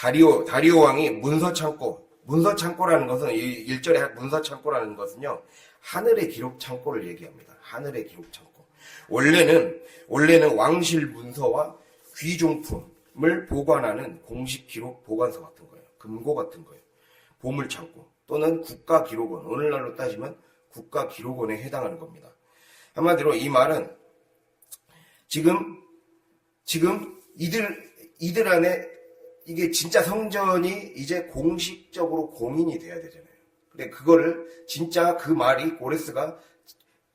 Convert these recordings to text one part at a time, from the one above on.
다리오 왕이 문서창고라는 것은, 일절에 문서창고라는 것은요, 하늘의 기록 창고를 얘기합니다. 하늘의 기록 창고. 원래는 왕실 문서와 귀종품을 보관하는 공식 기록 보관소 같은 거예요. 금고 같은 거예요. 보물창고 또는 국가기록원, 오늘날로 따지면 국가기록원에 해당하는 겁니다. 한마디로 이 말은 지금 이들 안에 이게 진짜 성전이 이제 공식적으로 공인이 돼야 되잖아요. 근데 그거를 진짜 그 말이 고레스가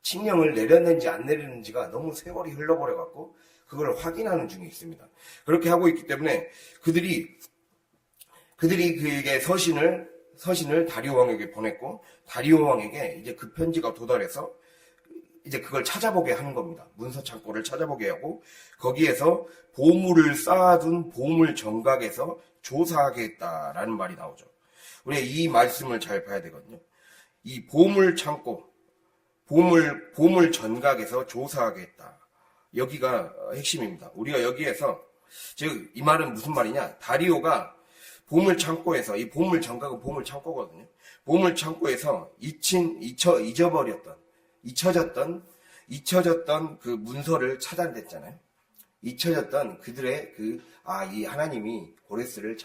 칙령을 내렸는지 안 내렸는지가 너무 세월이 흘러버려갖고 그걸 확인하는 중에 있습니다. 그렇게 하고 있기 때문에 그들이 그에게 서신을 다리오 왕에게 보냈고, 다리오 왕에게 이제 그 편지가 도달해서 이제 그걸 찾아보게 하는 겁니다. 문서 창고를 찾아보게 하고, 거기에서 보물을 쌓아둔 보물 정각에서 조사하겠다라는 말이 나오죠. 우리가 이 말씀을 잘 봐야 되거든요. 이 보물 창고, 보물 전각에서 조사하겠다. 여기가 핵심입니다. 우리가 여기에서, 즉, 이 말은 무슨 말이냐? 다리오가 보물 창고에서, 이 보물 전각은 보물 창고거든요. 보물 창고에서 잊혀졌던 그 문서를 찾아냈잖아요. 잊혀졌던 그들의 이 하나님이 고레스를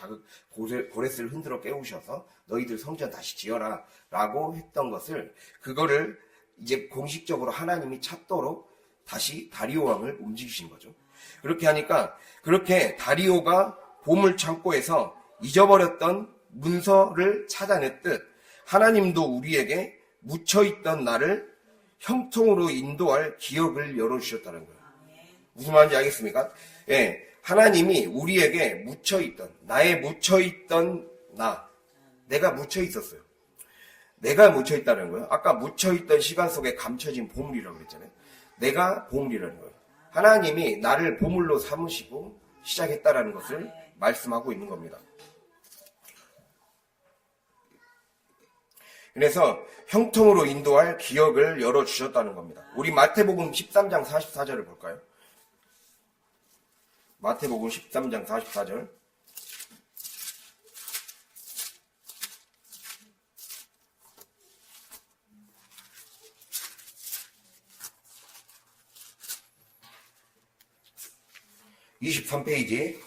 흔들어 깨우셔서 너희들 성전 다시 지어라 라고 했던 것을, 그거를 이제 공식적으로 하나님이 찾도록 다시 다리오 왕을 움직이신 거죠. 그렇게 하니까, 그렇게 다리오가 보물 창고에서 잊어버렸던 문서를 찾아냈듯 하나님도 우리에게 묻혀있던 나를 형통으로 인도할 기억을 열어주셨다는 거예요. 무슨 말인지 알겠습니까? 예, 하나님이 우리에게 나의 묻혀있던 내가 묻혀있었어요. 내가 묻혀있다는 거예요. 아까 묻혀있던 시간 속에 감춰진 보물이라고 그랬잖아요. 내가 보물이라는 거예요. 하나님이 나를 보물로 삼으시고 시작했다라는 것을 말씀하고 있는 겁니다. 그래서 형통으로 인도할 기억을 열어주셨다는 겁니다. 우리 마태복음 13장 44절을 볼까요? 마태복음 13장 44절. (23페이지)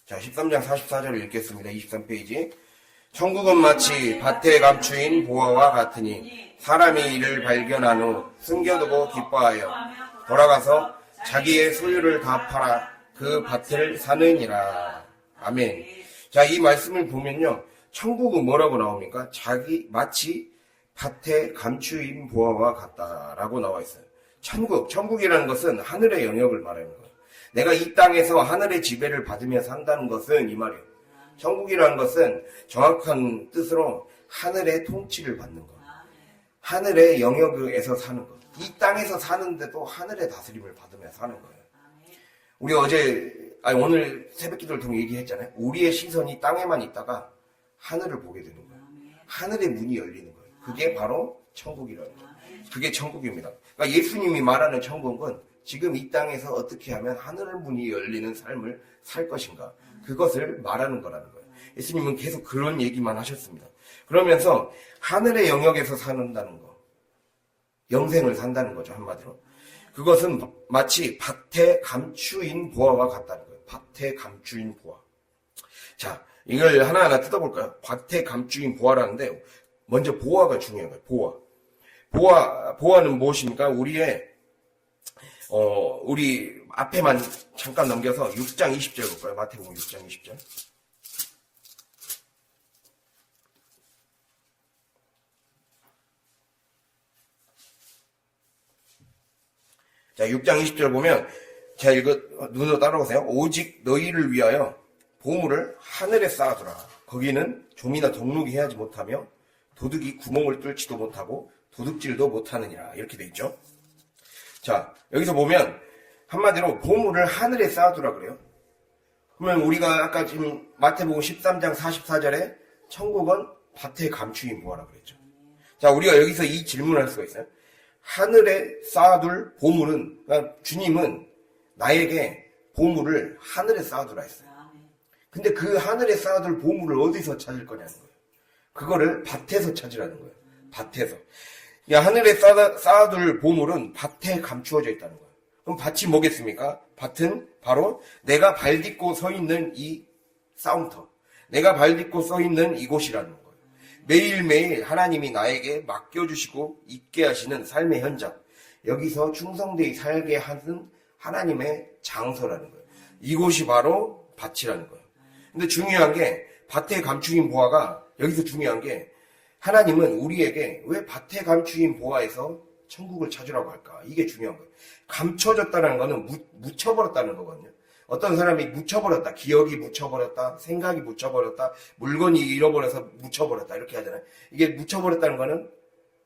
자, 13장 44절을 읽겠습니다. 23페이지. 천국은 마치 밭에 감추인 보화와 같으니 사람이 이를 발견한 후 숨겨두고 기뻐하여 돌아가서 자기의 소유를 다 팔아 그 밭을 사느니라. 아멘. 자, 이 말씀을 보면요, 천국은 뭐라고 나옵니까? 마치 밭에 감추인 보화와 같다라고 나와 있어요. 천국이라는 것은 하늘의 영역을 말하는 거예요. 내가 이 땅에서 하늘의 지배를 받으며 산다는 것은 이 말이에요. 천국이라는 것은 정확한 뜻으로 하늘의 통치를 받는 것, 하늘의 영역에서 사는 것. 이 땅에서 사는데도 하늘의 다스림을 받으며 사는 거예요. 우리 오늘 새벽기도를 통해 얘기했잖아요. 우리의 시선이 땅에만 있다가 하늘을 보게 되는 거예요. 하늘의 문이 열리는 거예요. 그게 바로 천국이라는 거예요. 그게 천국입니다. 그러니까 예수님이 말하는 천국은 지금 이 땅에서 어떻게 하면 하늘의 문이 열리는 삶을 살 것인가, 그것을 말하는 거라는 거예요. 예수님은 계속 그런 얘기만 하셨습니다. 그러면서 하늘의 영역에서 산다는 거, 영생을 산다는 거죠, 한마디로. 그것은 마치 밭에 감추인 보화와 같다는 거예요. 밭에 감추인 보화. 자, 이걸 하나하나 뜯어볼까요? 밭에 감추인 보화라는데, 먼저 보화가 중요한 거예요. 보화는 무엇입니까? 우리 앞에만 잠깐 넘겨서 6장 20절 볼까요? 마태복음 6장 20절. 자, 6장 20절 보면, 자, 눈으로 따라오세요. 오직 너희를 위하여 보물을 하늘에 쌓아두라. 거기는 좀이나 덕룩이 해하지 못하며 도둑이 구멍을 뚫지도 못하고 도둑질도 못하느니라. 이렇게 돼 있죠. 자, 여기서 보면 한마디로 보물을 하늘에 쌓아두라 그래요. 그러면 우리가 아까 지금 마태복음 13장 44절에 천국은 밭에 감추인 보화라 그랬죠. 자, 우리가 여기서 이 질문을 할 수가 있어요. 하늘에 쌓아둘 보물은, 그러니까 주님은 나에게 보물을 하늘에 쌓아두라 했어요. 근데 그 하늘에 쌓아둘 보물을 어디서 찾을 거냐는 거예요. 그거를 밭에서 찾으라는 거예요. 밭에서. 하늘에 쌓아둘 보물은 밭에 감추어져 있다는 거예요. 그럼 밭이 뭐겠습니까? 밭은 바로 내가 발 딛고 서 있는 이 싸움터, 내가 발 딛고 서 있는 이곳이라는 거예요. 매일매일 하나님이 나에게 맡겨주시고 있게 하시는 삶의 현장, 여기서 충성되이 살게 하는 하나님의 장소라는 거예요. 이곳이 바로 밭이라는 거예요. 근데 중요한 게, 밭에 감추인 보화가, 여기서 중요한 게, 하나님은 우리에게 왜 밭에 감추인 보화에서 천국을 찾으라고 할까? 이게 중요한 거예요. 감춰졌다는 거는 묻혀버렸다는 거거든요. 어떤 사람이 묻혀버렸다, 기억이 묻혀버렸다, 생각이 묻혀버렸다, 물건이 잃어버려서 묻혀버렸다, 이렇게 하잖아요. 이게 묻혀버렸다는 거는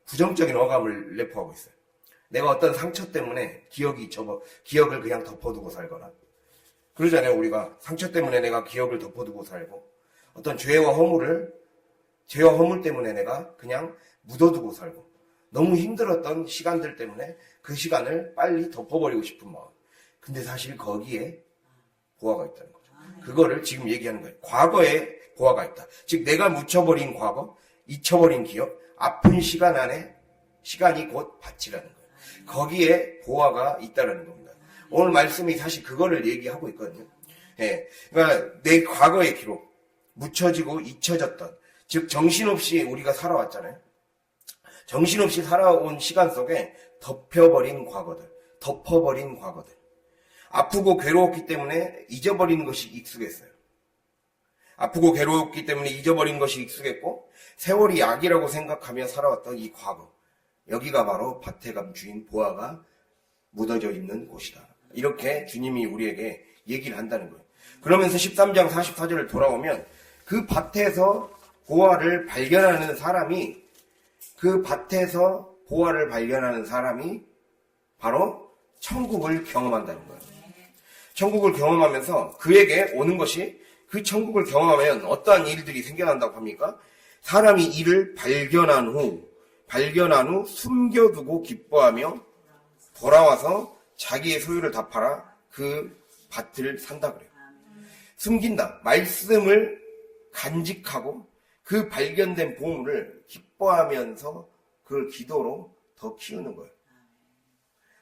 부정적인 어감을 내포하고 있어요. 내가 어떤 상처 때문에 기억을 그냥 덮어두고 살거나, 그러잖아요. 우리가 상처 때문에 내가 기억을 덮어두고 살고, 어떤 죄와 허물 때문에 내가 그냥 묻어두고 살고, 너무 힘들었던 시간들 때문에 그 시간을 빨리 덮어버리고 싶은 마음. 근데 사실 거기에 보화가 있다는 거죠. 그거를 지금 얘기하는 거예요. 과거에 보화가 있다. 즉 내가 묻혀버린 과거, 잊혀버린 기억, 아픈 시간 안에 시간이 곧 밭이라는 거예요. 거기에 보화가 있다는 겁니다. 오늘 말씀이 사실 그거를 얘기하고 있거든요. 예, 그러니까 내 과거의 기록, 묻혀지고 잊혀졌던, 즉 정신없이 우리가 살아왔잖아요. 정신없이 살아온 시간 속에 덮어버린 과거들, 아프고 괴로웠기 때문에 잊어버리는 것이 익숙했어요. 아프고 괴로웠기 때문에 잊어버린 것이 익숙했고, 세월이 약이라고 생각하며 살아왔던 이 과거, 여기가 바로 밭에 감추인 보화가 묻어져 있는 곳이다. 이렇게 주님이 우리에게 얘기를 한다는 거예요. 그러면서 13장 44절을 돌아오면 그 밭에서 보화를 발견하는 사람이, 바로 천국을 경험한다는 거예요. 천국을 경험하면서 그에게 오는 것이, 그 천국을 경험하면 어떠한 일들이 생겨난다고 합니까? 사람이 이를 발견한 후 숨겨두고 기뻐하며 돌아와서 자기의 소유를 다 팔아 그 밭을 산다 그래요. 숨긴다. 말씀을 간직하고 그 발견된 보물을 기뻐하면서 그걸 기도로 더 키우는 거예요.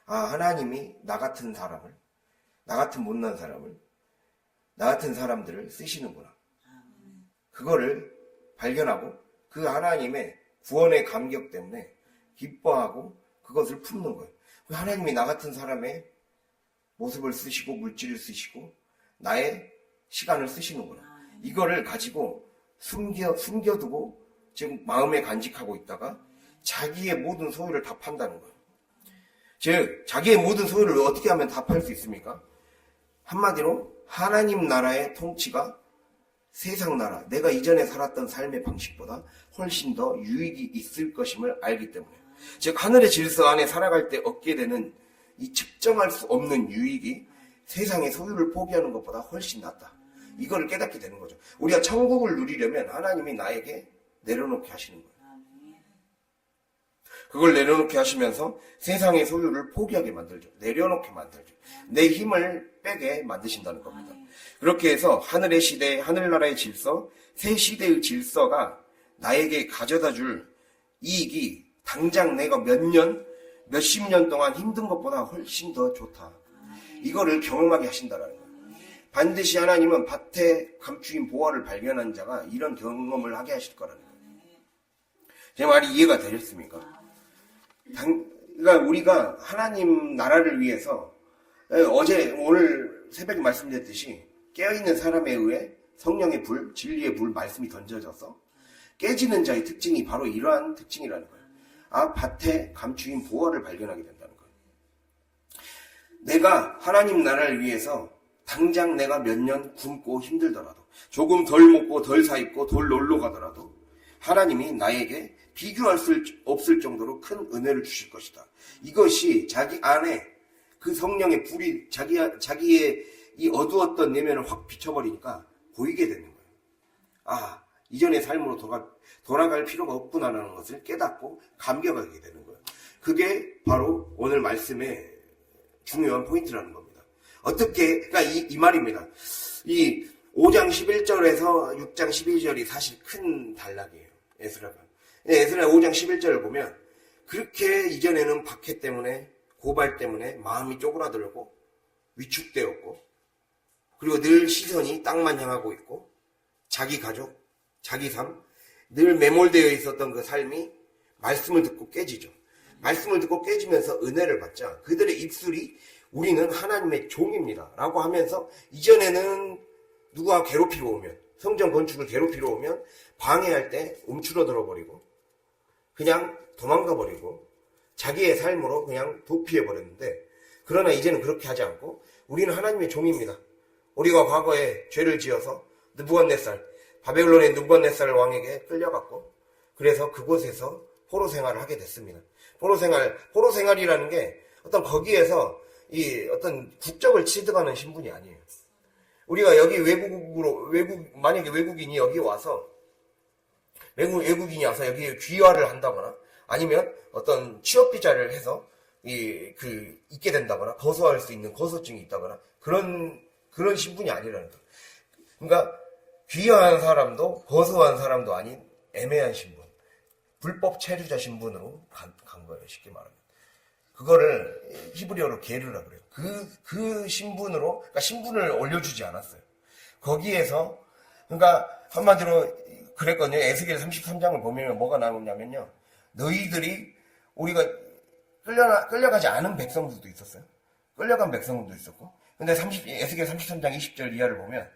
하나님이 나 같은 사람을, 나 같은 못난 사람을, 나 같은 사람들을 쓰시는구나. 그거를 발견하고 그 하나님의 구원의 감격 때문에 기뻐하고 그것을 품는 거예요. 하나님이 나 같은 사람의 모습을 쓰시고 물질을 쓰시고 나의 시간을 쓰시는구나. 이거를 가지고 숨겨두고 지금 마음에 간직하고 있다가 자기의 모든 소유를 다 판다는 거예요. 즉 자기의 모든 소유를 어떻게 하면 다 팔 수 있습니까? 한마디로 하나님 나라의 통치가 세상 나라, 내가 이전에 살았던 삶의 방식보다 훨씬 더 유익이 있을 것임을 알기 때문에, 즉 하늘의 질서 안에 살아갈 때 얻게 되는 이 측정할 수 없는 유익이 세상의 소유를 포기하는 것보다 훨씬 낫다. 이거를 깨닫게 되는 거죠. 우리가 천국을 누리려면 하나님이 나에게 내려놓게 하시는 거예요. 그걸 내려놓게 하시면서 세상의 소유를 포기하게 만들죠. 내려놓게 만들죠. 내 힘을 빼게 만드신다는 겁니다. 그렇게 해서 하늘의 시대, 하늘나라의 질서, 새 시대의 질서가 나에게 가져다 줄 이익이 당장 내가 몇십 년 동안 힘든 것보다 훨씬 더 좋다. 이거를 경험하게 하신다는 거예요. 반드시 하나님은 밭에 감추인 보화를 발견한 자가 이런 경험을 하게 하실 거라는 거예요. 제 말이 이해가 되셨습니까? 그러니까 우리가 하나님 나라를 위해서 오늘 새벽에 말씀드렸듯이 깨어있는 사람에 의해 성령의 불, 진리의 불 말씀이 던져져서 깨지는 자의 특징이 바로 이러한 특징이라는 거예요. 밭에 감추인 보화를 발견하게 된다는 거예요. 내가 하나님 나라를 위해서 당장 내가 몇 년 굶고 힘들더라도, 조금 덜 먹고 덜 사입고 덜 놀러 가더라도 하나님이 나에게 비교할 수 없을 정도로 큰 은혜를 주실 것이다. 이것이 자기 안에 그 성령의 불이 자기의 이 어두웠던 내면을 확 비춰버리니까 보이게 되는 거예요. 이전의 삶으로 돌아갈 필요가 없구나라는 것을 깨닫고 감격하게 되는 거예요. 그게 바로 오늘 말씀의 중요한 포인트라는 겁니다. 어떻게, 그러니까 이 말입니다. 이 5장 11절에서 6장 12절이 사실 큰 단락이에요. 에스라가. 에스라 5장 11절을 보면 그렇게 이전에는 박해 때문에, 고발 때문에 마음이 쪼그라들고 위축되었고, 그리고 늘 시선이 땅만 향하고 있고, 자기 가족, 자기 삶, 늘 매몰되어 있었던 그 삶이 말씀을 듣고 깨지죠. 말씀을 듣고 깨지면서 은혜를 받자 그들의 입술이 우리는 하나님의 종입니다 라고 하면서, 이전에는 누가 괴롭히러 오면, 성전 건축을 괴롭히러 오면 방해할 때 움츠러들어 버리고 그냥 도망가 버리고 자기의 삶으로 그냥 도피해 버렸는데, 그러나 이제는 그렇게 하지 않고 우리는 하나님의 종입니다. 우리가 과거에 죄를 지어서 느부갓네살, 바벨론의 느부갓네살 왕에게 끌려갔고, 그래서 그곳에서 포로 생활을 하게 됐습니다. 포로 생활이라는 게 어떤 거기에서 이 어떤 국적을 취득하는 신분이 아니에요. 우리가 여기 만약에 외국인이 여기 와서, 외국인이 와서 여기 귀화를 한다거나, 아니면 어떤 취업비자를 해서 있게 된다거나, 거소할 수 있는 거소증이 있다거나, 그런 신분이 아니라는 거예요. 그러니까, 귀화한 사람도, 거소한 사람도 아닌 애매한 신분. 불법 체류자 신분으로 간 거예요, 쉽게 말하면. 그거를 히브리어로 게르라 그래요. 그 신분으로, 그러니까 신분을 올려주지 않았어요. 거기에서, 그러니까 한마디로 그랬거든요. 에스겔 33장을 보면 뭐가 나오냐면요. 너희들이, 우리가 끌려가지 않은 백성들도 있었어요. 끌려간 백성들도 있었고. 근데 에스겔 33장 20절 이하를 보면,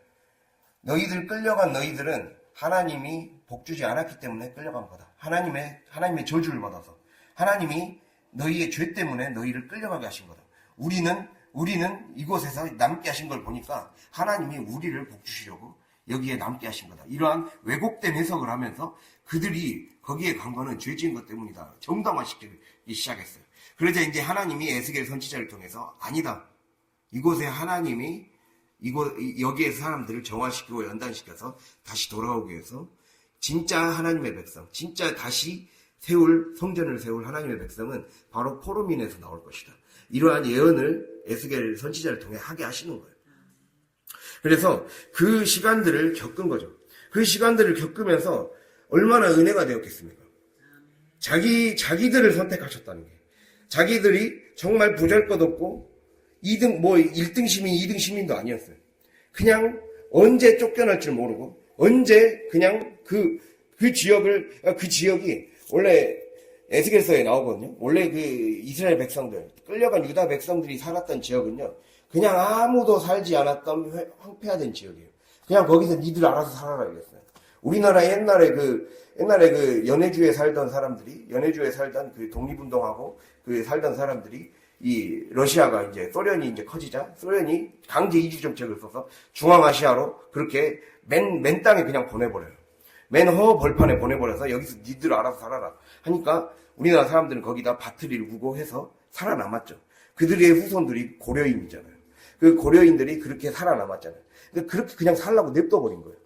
끌려간 너희들은 하나님이 복주지 않았기 때문에 끌려간 거다. 하나님의 저주를 받아서. 하나님이 너희의 죄 때문에 너희를 끌려가게 하신 거다. 우리는 이곳에서 남게 하신 걸 보니까 하나님이 우리를 복주시려고 여기에 남게 하신 거다. 이러한 왜곡된 해석을 하면서 그들이 거기에 간 거는 죄 지은 것 때문이다. 정당화시키기 시작했어요. 그래서 이제 하나님이 에스겔 선지자를 통해서 아니다. 이곳에 하나님이 여기에서 사람들을 정화시키고 연단시켜서 다시 돌아오기 위해서 진짜 하나님의 백성, 진짜 다시 성전을 세울 하나님의 백성은 바로 포로민에서 나올 것이다. 이러한 예언을 에스겔 선지자를 통해 하게 하시는 거예요. 그래서 그 시간들을 겪은 거죠. 그 시간들을 겪으면서 얼마나 은혜가 되었겠습니까? 자기들을 선택하셨다는 게. 자기들이 정말 보잘것없고 1등 시민, 2등 시민도 아니었어요. 그냥 언제 쫓겨날 줄 모르고, 언제 그냥 그 지역이 원래 에스겔서에 나오거든요. 원래 그 이스라엘 백성들, 끌려간 유다 백성들이 살았던 지역은요, 그냥 아무도 살지 않았던 황폐화된 지역이에요. 그냥 거기서 니들 알아서 살아라 이랬어요. 우리나라 옛날에 그 연해주에 살던 그 독립운동하고 살던 사람들이 이 러시아가 이제 소련이 이제 커지자 소련이 강제 이주 정책을 써서 중앙아시아로 그렇게 맨 땅에 그냥 보내버려요. 맨 허 벌판에 보내버려서 여기서 니들 알아서 살아라 하니까 우리나라 사람들은 거기다 밭을 일구고 해서 살아남았죠. 그들의 후손들이 고려인이잖아요. 그 고려인들이 그렇게 살아남았잖아요. 그렇게 그냥 살라고 냅둬버린 거예요.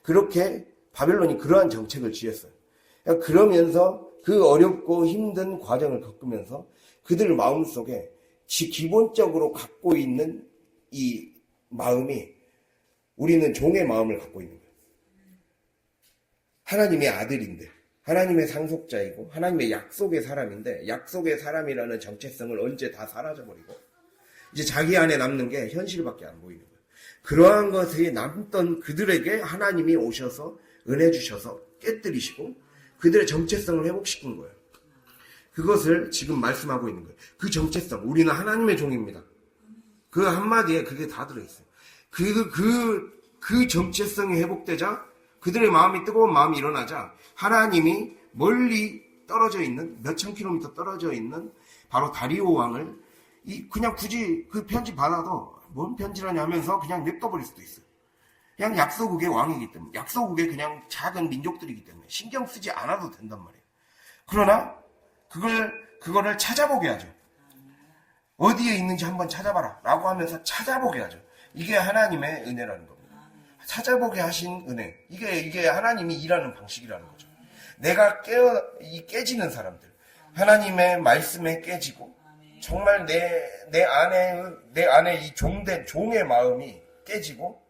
그렇게 바벨론이 그러한 정책을 취했어요. 그러면서 그 어렵고 힘든 과정을 겪으면서 그들 마음속에 기본적으로 갖고 있는 이 마음이, 우리는 종의 마음을 갖고 있는 거예요. 하나님의 아들인데, 하나님의 상속자이고 하나님의 약속의 사람인데, 약속의 사람이라는 정체성을 언제 다 사라져버리고 이제 자기 안에 남는 게 현실밖에 안 보이는 거예요. 그러한 것이 남던 그들에게 하나님이 오셔서 은혜 주셔서 깨뜨리시고 그들의 정체성을 회복시킨 거예요. 그것을 지금 말씀하고 있는 거예요. 그 정체성, 우리는 하나님의 종입니다. 그 한마디에 그게 다 들어있어요. 그 정체성이 회복되자, 그들의 마음이, 뜨거운 마음이 일어나자, 하나님이 멀리 떨어져 있는, 몇천 킬로미터 떨어져 있는 바로 다리오 왕을 그냥 굳이 그 편지 받아도 뭔 편지라냐 하면서 그냥 냅둬버릴 수도 있어요. 그냥 약소국의 왕이기 때문에, 약소국의 그냥 작은 민족들이기 때문에 신경 쓰지 않아도 된단 말이에요. 그러나 그거를 찾아보게 하죠. 어디에 있는지 한번 찾아봐라 라고 하면서 찾아보게 하죠. 이게 하나님의 은혜라는 겁니다. 찾아보게 하신 은혜, 이게 하나님이 일하는 방식이라는 거죠. 내가 깨지는 사람들, 하나님의 말씀에 깨지고 정말 내 안에 이 종의 마음이 깨지고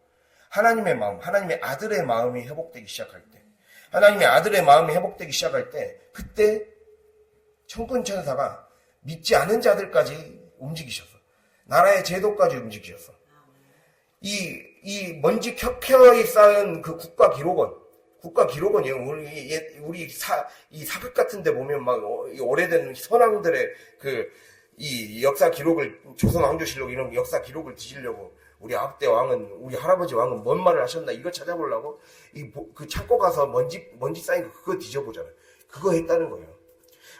하나님의 마음, 하나님의 아들의 마음이 회복되기 시작할 때, 하나님의 아들의 마음이 회복되기 시작할 때, 그때 천군천사가 믿지 않은 자들까지 움직이셔서, 나라의 제도까지 움직이셔서, 이 먼지 켜켜이 쌓은 그 국가 기록원이에요. 우리 이 사극 같은 데 보면 막 오래된 선왕들의 이 역사 기록을, 조선 왕조실록 이런 역사 기록을 뒤지려고 우리 아홉대 왕은, 우리 할아버지 왕은 뭔 말을 하셨나 이거 찾아보려고 그 창고 가서 먼지 쌓인 거 그거 뒤져보잖아요. 그거 했다는 거예요.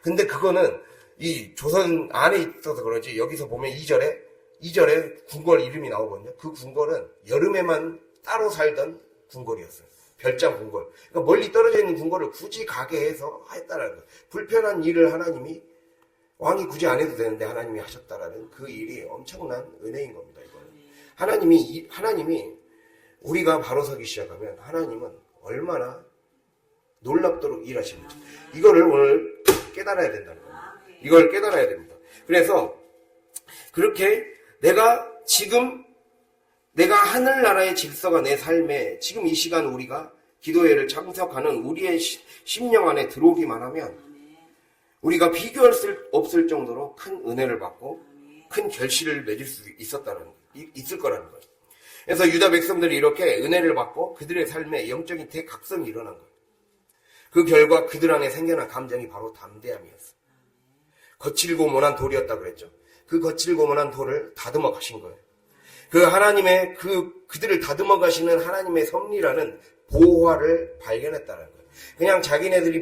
근데 그거는 이 조선 안에 있어서 그러지, 여기서 보면 2절에 궁궐 이름이 나오거든요. 그 궁궐은 여름에만 따로 살던 궁궐이었어요. 별장 궁궐. 그러니까 멀리 떨어져 있는 궁궐을 굳이 가게 해서 했다라는 거예요. 불편한 일을 하나님이, 왕이 굳이 안 해도 되는데 하나님이 하셨다라는 그 일이 엄청난 은혜인 겁니다. 이거는 하나님이 우리가 바로 서기 시작하면 하나님은 얼마나 놀랍도록 일하시는지, 이거를 오늘 깨달아야 된다는 거예요. 이걸 깨달아야 됩니다. 그래서 그렇게 내가 하늘나라의 질서가 내 삶에 지금 이 시간 우리가 기도회를 참석하는 우리의 심령 안에 들어오기만 하면 우리가 비교할 수 없을 정도로 큰 은혜를 받고 큰 결실을 맺을 수 있을 거라는 거예요. 그래서 유다 백성들이 이렇게 은혜를 받고 그들의 삶에 영적인 대각성이 일어난 거예요. 그 결과 그들 안에 생겨난 감정이 바로 담대함이었어요. 거칠고 모난 돌이었다 그랬죠. 그 거칠고 모난 돌을 다듬어 가신 거예요. 그 하나님의 그들을 다듬어 가시는 하나님의 섭리라는 보화를 발견했다는 거예요. 그냥 자기네들이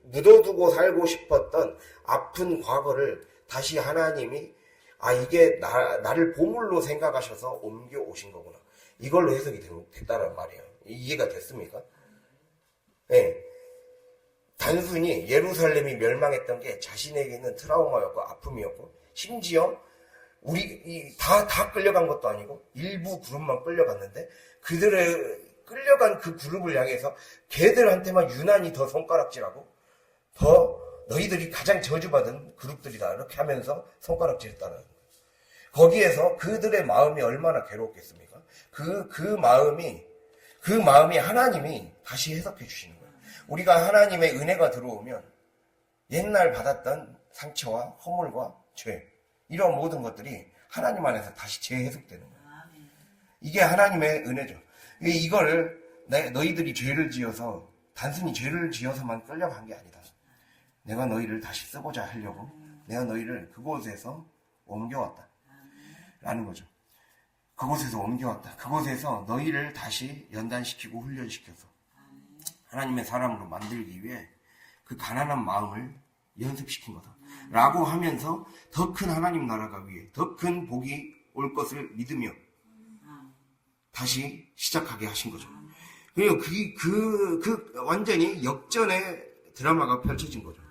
묻어두고 살고 싶었던 아픈 과거를 다시 하나님이 이게 나를 보물로 생각하셔서 옮겨 오신 거구나. 이걸로 해석이 됐다는 말이에요. 이해가 됐습니까? 네. 단순히 예루살렘이 멸망했던 게 자신에게 있는 트라우마였고 아픔이었고, 심지어 다 끌려간 것도 아니고 일부 그룹만 끌려갔는데, 그들의 끌려간 그 그룹을 향해서 걔들한테만 유난히 더 손가락질하고, 더 너희들이 가장 저주받은 그룹들이다 이렇게 하면서 손가락질했다는 거예요. 거기에서 그들의 마음이 얼마나 괴로웠겠습니까? 그 마음이 하나님이 다시 해석해 주시는 거예요. 우리가 하나님의 은혜가 들어오면 옛날 받았던 상처와 허물과 죄, 이런 모든 것들이 하나님 안에서 다시 재해석되는 거예요. 이게 하나님의 은혜죠. 이거를 너희들이 죄를 지어서, 단순히 죄를 지어서만 끌려간 게 아니다. 내가 너희를 다시 쓰고자 하려고 내가 너희를 그곳에서 옮겨왔다 라는 거죠. 그곳에서 옮겨왔다. 그곳에서 너희를 다시 연단시키고 훈련시켜서 하나님의 사람으로 만들기 위해 그 가난한 마음을 연습시킨 거다 라고 하면서 더 큰 하나님 나라가 위해 더 큰 복이 올 것을 믿으며 다시 시작하게 하신 거죠. 그리고 완전히 역전의 드라마가 펼쳐진 거죠.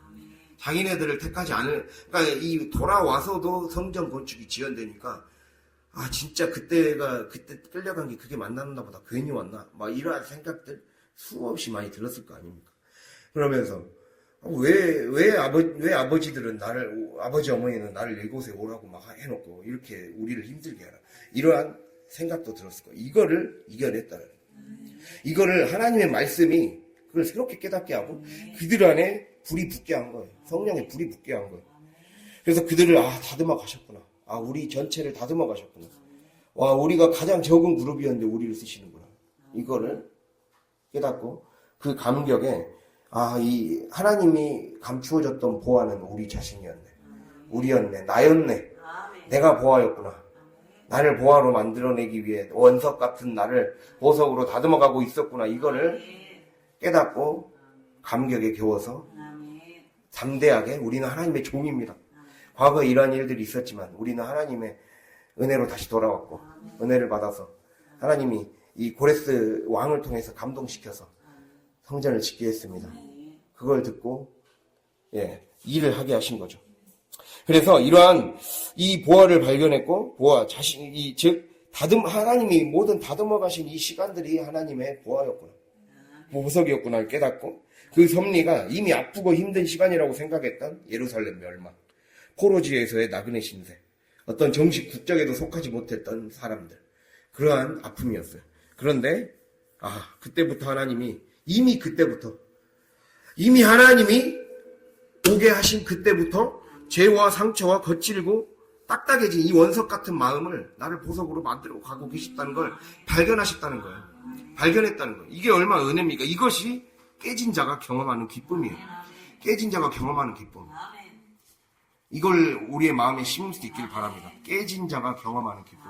자기네들을 택하지 않을, 그러니까 돌아와서도 성전 건축이 지연되니까, 진짜 그때 끌려간 게 그게 맞나 보다. 괜히 왔나? 막 이러한 생각들 수없이 많이 들었을 거 아닙니까? 그러면서, 왜 아버지들은 아버지 어머니는 나를 이곳에 오라고 막 해놓고, 이렇게 우리를 힘들게 하라. 이러한 생각도 들었을 거예요. 이거를 이겨냈다는 거예요. 이거를 하나님의 말씀이 그걸 새롭게 깨닫게 하고, 그들 안에 불이 붙게 한 거예요. 성령의 불이 붙게 한 거예요. 그래서 그들을 다듬어 가셨구나. 우리 전체를 다듬어 가셨구나. 우리가 가장 적은 그룹이었는데 우리를 쓰시는구나. 이거를 깨닫고 그 감격에 이 하나님이 감추어졌던 보화는 우리 자신이었네. 우리였네. 나였네. 내가 보화였구나. 나를 보화로 만들어내기 위해 원석 같은 나를 보석으로 다듬어 가고 있었구나. 이거를 깨닫고 감격에 겨워서 담대하게 우리는 하나님의 종입니다. 과거에 이러한 일들이 있었지만 우리는 하나님의 은혜로 다시 돌아왔고 은혜를 받아서 하나님이 이 고레스 왕을 통해서 감동시켜서 성전을 짓게 했습니다. 그걸 듣고 일을 하게 하신 거죠. 그래서 이러한 이 보화를 발견했고, 하나님이 모든 다듬어 가신 이 시간들이 하나님의 보화였구나, 보석이었구나를 깨닫고, 그 섭리가 이미 아프고 힘든 시간이라고 생각했던 예루살렘 멸망, 포로지에서의 나그네 신세, 어떤 정식 국적에도 속하지 못했던 사람들, 그러한 아픔이었어요. 그런데 그때부터 하나님이 이미 하나님이 오게 하신 그때부터 죄와 상처와 거칠고 딱딱해진 이 원석 같은 마음을 나를 보석으로 만들고 가고 계셨다는 걸 발견하셨다는 거예요. 발견했다는 거예요. 이게 얼마나 은혜입니까? 이것이 깨진 자가 경험하는 기쁨이에요. 깨진 자가 경험하는 기쁨. 이걸 우리의 마음에 심을 수 있길 바랍니다. 깨진 자가 경험하는 기쁨.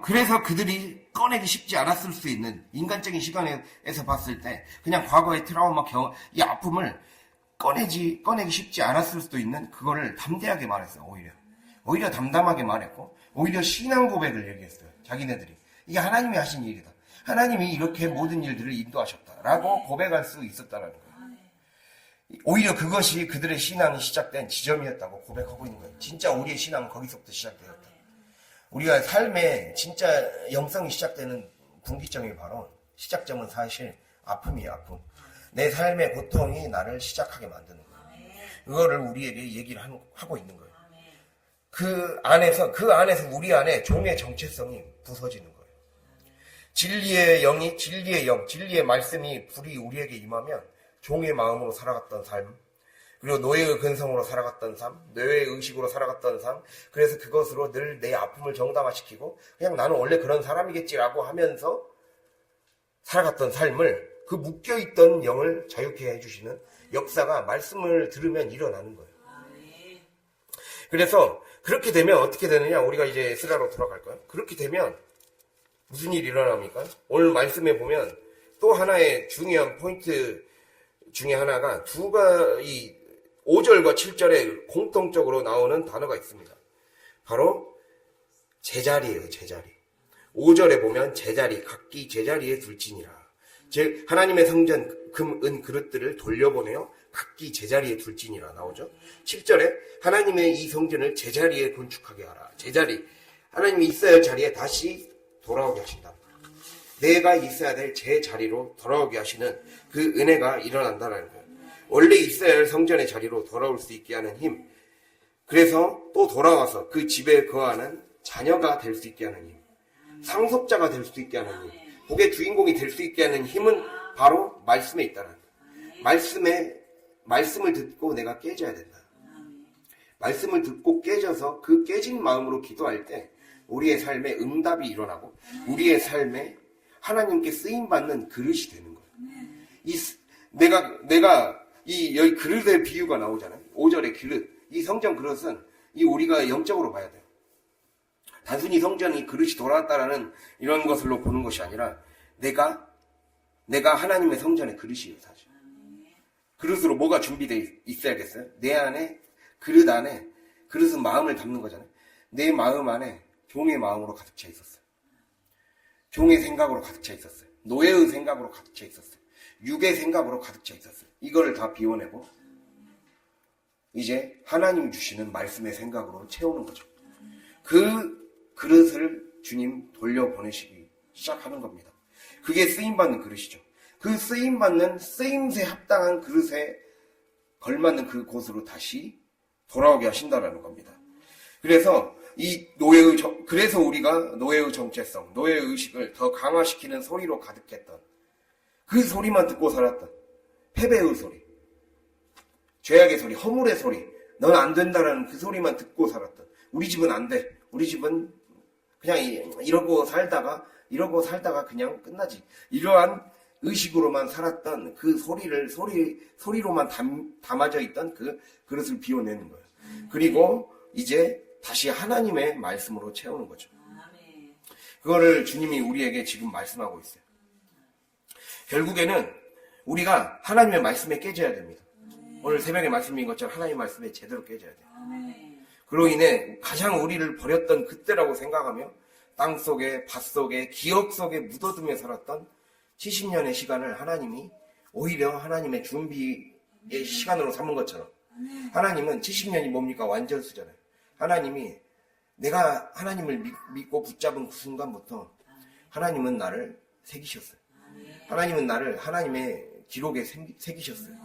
그래서 그들이 꺼내기 쉽지 않았을 수 있는 인간적인 시간에서 봤을 때 그냥 과거의 트라우마 이 아픔을 꺼내기 쉽지 않았을 수도 있는 그거를 담대하게 말했어요. 오히려 담담하게 말했고 오히려 신앙 고백을 얘기했어요. 자기네들이 이게 하나님이 하신 일이다. 하나님이 이렇게 모든 일들을 인도하셨다라고 고백할 수 있었다는 거예요. 오히려 그것이 그들의 신앙이 시작된 지점이었다고 고백하고 있는 거예요. 진짜 우리의 신앙은 거기서부터 시작되었다. 우리가 삶의 진짜 영성이 시작되는 분기점이 바로 시작점은 사실 아픔이에요. 아픔. 내 삶의 고통이 나를 시작하게 만드는 거예요. 그거를 우리에게 얘기를 하고 있는 거예요. 그 안에서 우리 안에 종의 정체성이 부서지는 거예요. 진리의 영, 진리의 말씀이 불이 우리에게 임하면 종의 마음으로 살아갔던 삶, 그리고 노예의 근성으로 살아갔던 삶, 노예의 의식으로 살아갔던 삶, 그래서 그것으로 늘 내 아픔을 정당화시키고 그냥 나는 원래 그런 사람이겠지라고 하면서 살아갔던 삶을 그 묶여있던 영을 자유케 해주시는 역사가 말씀을 들으면 일어나는 거예요. 그래서 그렇게 되면 어떻게 되느냐? 우리가 이제 에스라로 돌아갈 거예요. 그렇게 되면 무슨 일이 일어납니까? 오늘 말씀에 보면 또 하나의 중요한 포인트 중에 하나가 이 5절과 7절에 공통적으로 나오는 단어가 있습니다. 바로 제자리예요. 제자리. 5절에 보면 제자리, 각기 제자리에 둘지니라. 즉 하나님의 성전 금, 은 그릇들을 돌려보내어 각기 제자리에 둘지니라 나오죠. 7절에 하나님의 이 성전을 제자리에 건축하게 하라. 제자리. 하나님이 있어야 할 자리에 다시 돌아오게 하신다. 내가 있어야 될 제 자리로 돌아오게 하시는 그 은혜가 일어난다는 거예요. 원래 있어야 할 성전의 자리로 돌아올 수 있게 하는 힘. 그래서 또 돌아와서 그 집에 거하는 자녀가 될 수 있게 하는 힘. 상속자가 될 수 있게 하는 힘. 복의 주인공이 될 수 있게 하는 힘은 바로 말씀에 있다는 거예요. 말씀을 듣고 내가 깨져야 된다. 말씀을 듣고 깨져서 그 깨진 마음으로 기도할 때 우리의 삶에 응답이 일어나고 우리의 삶에 하나님께 쓰임받는 그릇이 되는 거예요. 내가 여기 그릇의 비유가 나오잖아요. 5절의 그릇. 이 성전 그릇은 우리가 영적으로 봐야 돼요. 단순히 성전이 그릇이 돌아왔다라는 이런 것으로 보는 것이 아니라 내가 하나님의 성전의 그릇이에요, 사실. 그릇으로 뭐가 준비되어 있어야겠어요? 내 안에, 그릇 안에, 그릇은 마음을 담는 거잖아요. 내 마음 안에 종의 마음으로 가득 차 있었어요. 종의 생각으로 가득 차 있었어요. 노예의 생각으로 가득 차 있었어요. 육의 생각으로 가득 차 있었어요. 이거를 다 비워내고 이제 하나님 주시는 말씀의 생각으로 채우는 거죠. 그 그릇을 주님 돌려보내시기 시작하는 겁니다. 그게 쓰임받는 그릇이죠. 그 쓰임받는 쓰임새 합당한 그릇에 걸맞는 그 곳으로 다시 돌아오게 하신다라는 겁니다. 그래서 그래서 우리가 노예의 정체성, 노예의 의식을 더 강화시키는 소리로 가득했던 그 소리만 듣고 살았던 패배의 소리, 죄악의 소리, 허물의 소리, 넌 안 된다라는 그 소리만 듣고 살았던 우리 집은 안 돼. 우리 집은 그냥 이러고 살다가 그냥 끝나지. 이러한 의식으로만 살았던 그 소리로만 담아져 있던 그 그릇을 비워내는 거예요. 그리고 이제 다시 하나님의 말씀으로 채우는 거죠. 그거를 주님이 우리에게 지금 말씀하고 있어요. 결국에는 우리가 하나님의 말씀에 깨져야 됩니다. 오늘 새벽에 말씀인 것처럼 하나님의 말씀에 제대로 깨져야 돼요. 그로 인해 가장 우리를 버렸던 그때라고 생각하며 땅속에, 밭속에, 기억 속에 묻어두며 살았던 70년의 시간을 하나님이 오히려 하나님의 준비의 시간으로 삼은 것처럼 하나님은 70년이 뭡니까? 완전수잖아요. 하나님이 내가 하나님을 믿고 붙잡은 그 순간부터 하나님은 나를 새기셨어요. 하나님은 나를 하나님의 기록에 새기셨어요.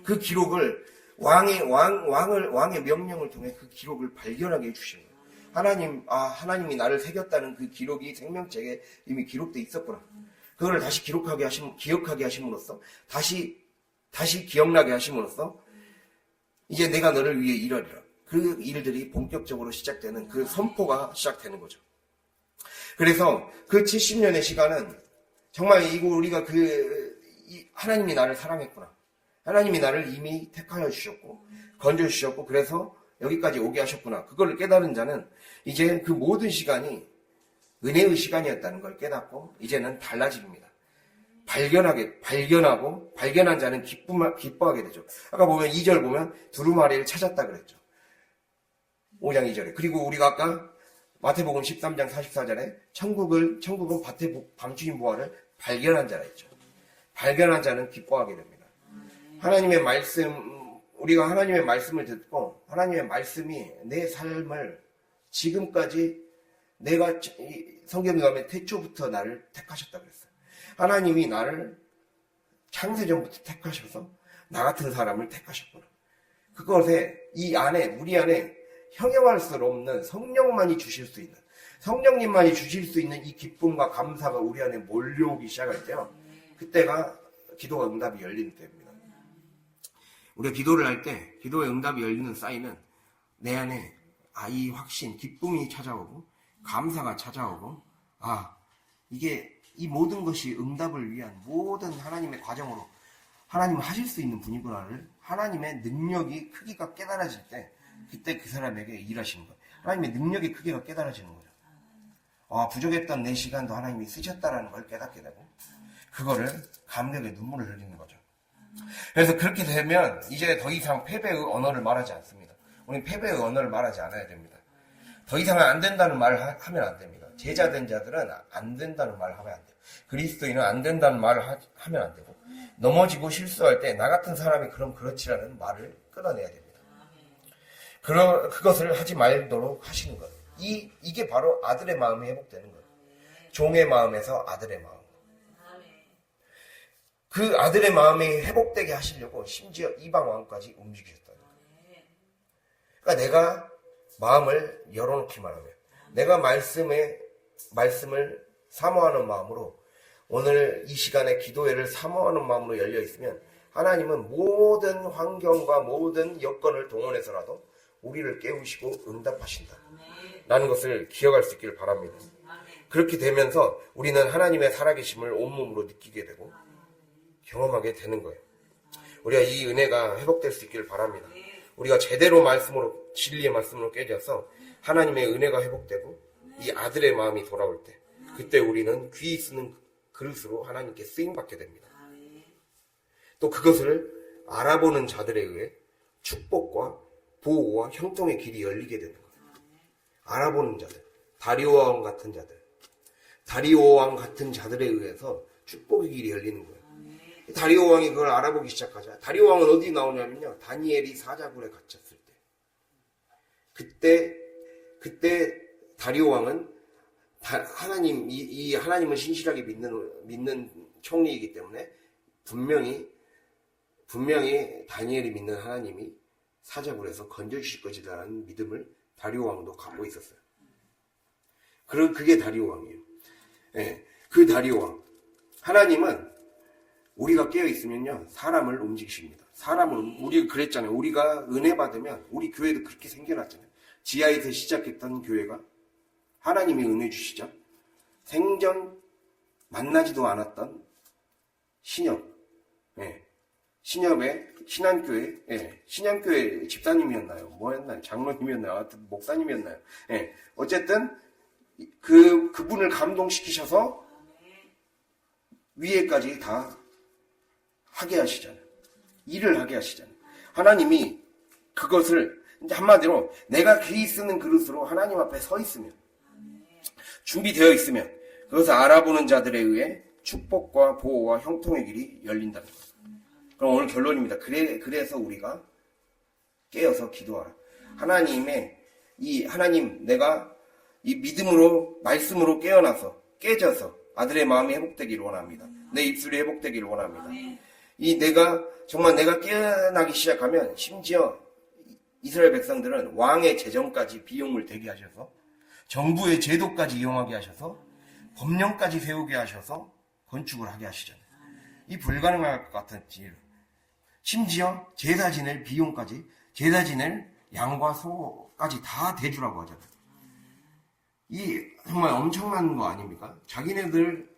그 기록을 왕의 명령을 통해 그 기록을 발견하게 해주신 거예요. 하나님이 나를 새겼다는 그 기록이 생명책에 이미 기록되어 있었구나. 그걸 다시 기억하게 하심으로써, 다시 기억나게 하심으로써, 이제 내가 너를 위해 일하리라. 그 일들이 본격적으로 시작되는 그 선포가 시작되는 거죠. 그래서 그 70년의 시간은 정말 우리가 하나님이 나를 사랑했구나. 하나님이 나를 이미 택하여 주셨고, 건져주셨고, 그래서 여기까지 오게 하셨구나. 그걸 깨달은 자는 이제 그 모든 시간이 은혜의 시간이었다는 걸 깨닫고, 이제는 달라집니다. 발견한 자는 기뻐하게 되죠. 아까 보면 2절 보면 두루마리를 찾았다 그랬죠. 5장 2절에. 그리고 우리가 아까 마태복음 13장 44절에 천국은 밭에 밤주인 보화를 발견한 자라 했죠. 발견한 자는 기뻐하게 됩니다. 우리가 하나님의 말씀을 듣고 하나님의 말씀이 내 삶을 지금까지 내가 성경에 가면 태초부터 나를 택하셨다 그랬어요. 하나님이 나를 창세전부터 택하셔서 나 같은 사람을 택하셨구나. 그것에 우리 안에 형용할 수 없는 성령님만이 주실 수 있는 이 기쁨과 감사가 우리 안에 몰려오기 시작할 때요. 그때가 기도가 응답이 열리는 때입니다. 우리가 기도를 할 때 기도의 응답이 열리는 사인은 내 안에 이 확신, 기쁨이 찾아오고 감사가 찾아오고 이게 이 모든 것이 응답을 위한 모든 하나님의 과정으로 하나님은 하실 수 있는 분이구나를 하나님의 능력이 크기가 깨달아질 때 그때 그 사람에게 일하시는 거예요. 하나님의 능력의 크기가 깨달아지는 거죠. 부족했던 내 시간도 하나님이 쓰셨다라는 걸 깨닫게 되고 그거를 감격의 눈물을 흘리는 거죠. 그래서 그렇게 되면 이제 더 이상 패배의 언어를 말하지 않습니다. 우리는 패배의 언어를 말하지 않아야 됩니다. 더 이상은 안 된다는 말을 하면 안 됩니다. 제자된 자들은 안 된다는 말을 하면 안 돼요. 그리스도인은 안 된다는 말을 하면 안 되고 넘어지고 실수할 때 나 같은 사람이 그렇지라는 말을 끊어내야 됩니다. 그것을 하지 말도록 하시는 것. 이게 바로 아들의 마음이 회복되는 거예요. 종의 마음에서 아들의 마음. 그 아들의 마음이 회복되게 하시려고 심지어 이방 왕까지 움직이셨다는 거예요. 그러니까 내가 마음을 열어놓기만 하면 내가 말씀을 사모하는 마음으로 오늘 이 시간에 기도회를 사모하는 마음으로 열려있으면 하나님은 모든 환경과 모든 여건을 동원해서라도 우리를 깨우시고 응답하신다 라는 것을 기억할 수 있기를 바랍니다. 그렇게 되면서 우리는 하나님의 살아계심을 온몸으로 느끼게 되고 경험하게 되는 거예요. 우리가 이 은혜가 회복될 수 있기를 바랍니다. 우리가 제대로 진리의 말씀으로 깨져서 하나님의 은혜가 회복되고 이 아들의 마음이 돌아올 때 그때 우리는 귀 쓰는 그릇으로 하나님께 쓰임받게 됩니다. 또 그것을 알아보는 자들에 의해 축복과 보호와 형통의 길이 열리게 되는 거예요. 알아보는 자들, 다리오 왕 같은 자들에 의해서 축복의 길이 열리는 거예요. 다리오 왕이 그걸 알아보기 시작하자. 다리오 왕은 어디 나오냐면요. 다니엘이 사자굴에 갇혔을 때. 그때 다리오 왕은 하나님을 신실하게 믿는 총리이기 때문에 분명히 다니엘이 믿는 하나님이 사자굴에서 건져주실 것이라는 믿음을 다리오 왕도 갖고 있었어요. 그게 다리오 왕이에요. 네, 그 다리오 왕. 하나님은 우리가 깨어있으면요, 사람을 움직이십니다. 우리가 그랬잖아요. 우리가 은혜 받으면, 우리 교회도 그렇게 생겨났잖아요. 지하에서 시작했던 교회가 하나님이 은혜 주시죠. 생전 만나지도 않았던 신협. 신앙교회 집사님이었나요? 뭐였나요? 장로님이었나요? 하여튼 목사님이었나요? 어쨌든, 그분을 감동시키셔서 위에까지 다 하게 하시잖아요. 일을 하게 하시잖아요. 하나님이 그것을 이제 한마디로 내가 귀 쓰는 그릇으로 하나님 앞에 서 있으면 준비되어 있으면 그것을 알아보는 자들에 의해 축복과 보호와 형통의 길이 열린다는 거예요. 그럼 오늘 결론입니다. 그래서 우리가 깨어서 기도하라. 하나님 내가 이 믿음으로 말씀으로 깨어나서 깨져서 아들의 마음이 회복되기를 원합니다. 내 입술이 회복되기를 원합니다. 정말 내가 깨어나기 시작하면 심지어 이스라엘 백성들은 왕의 재정까지 비용을 대게 하셔서 정부의 제도까지 이용하게 하셔서 법령까지 세우게 하셔서 건축을 하게 하시잖아요. 이 불가능할 것 같은 일. 심지어 제사 지낼 비용까지, 제사 지낼 양과 소까지 다 대주라고 하잖아요. 이 정말 엄청난 거 아닙니까? 자기네들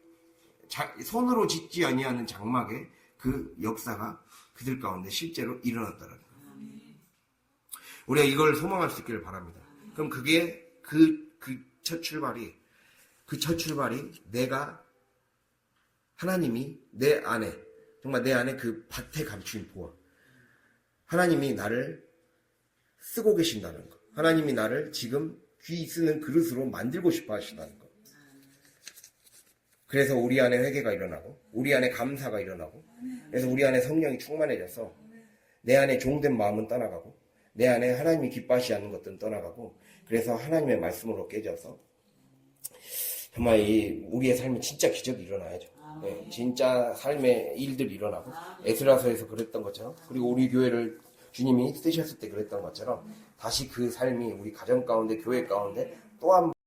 손으로 짓지 아니하는 장막의 그 역사가 그들 가운데 실제로 일어났다는 거예요. 우리가 이걸 소망할 수 있기를 바랍니다. 그럼 그게 그 첫 출발이 하나님이 내 안에, 정말 내 안에 그 밭에 감추인 보화, 하나님이 나를 쓰고 계신다는 것, 하나님이 나를 지금 귀 쓰는 그릇으로 만들고 싶어 하신다는 것. 그래서 우리 안에 회개가 일어나고 우리 안에 감사가 일어나고, 그래서 우리 안에 성령이 충만해져서 내 안에 종된 마음은 떠나가고 내 안에 하나님이 기뻐하시지 않는 것들은 떠나가고, 그래서 하나님의 말씀으로 깨져서 정말 우리의 삶에 진짜 기적이 일어나야죠. 네, 진짜 삶의 일들이 일어나고, 에스라서에서 그랬던 것처럼, 그리고 우리 교회를 주님이 쓰셨을 때 그랬던 것처럼 다시 그 삶이 우리 가정 가운데, 교회 가운데 또 한 번